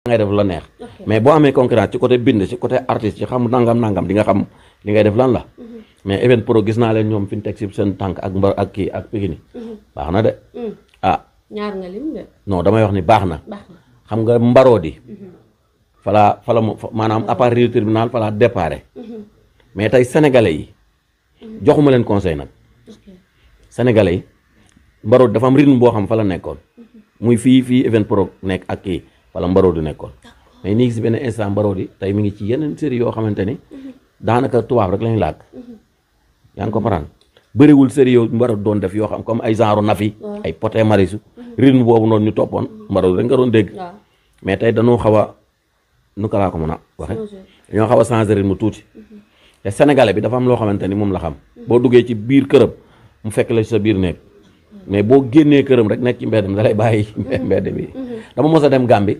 ngay def la neex mais boo amee concurrence ci côté bind ci côté artiste ci xam nangam di nga xam li ngay def lan la mais Even Pro gis naa leen ñoom fi ñu teg si seen tànk ak mbar ak kii ak Pikini baax na de ñaar nga lim de non damay wax ni baax na xam nga mbaroo di fala maanaam à part tribunal fala déparé mais tey sénégalais yi joxuma leen conseil nag sénégalais yi mbaroo dafa am rythme boo xam fa la nekkoon muy fii Even Pro nekk ak kii wala mbaroo di nekkoon mais nii gis benn instant mbaroo di tey mi ngi ci yeneen série yoo xamante ni daanaka tubaab rek lañu làkk yaa ngi comprendre bëriwul série yoo mbaroo doon def yoo xam comme ay genre Nafi ay Poté Marichou rythme boobu noonu ñu toppoon mbaroo rek nga doon dégg mais tey dañoo xaw a nu ko laa ko mën a waxe dañoo xaw a changer rythme tuuti te sénégalais bi dafa am loo xamante ni moom la xam boo duggee ci biir këram mu fekk la ci sa biir néeg mais boo génnee këram rek nekk ci mbedd mi da lay bàyyi mbedd bi dama mos a dem Gambie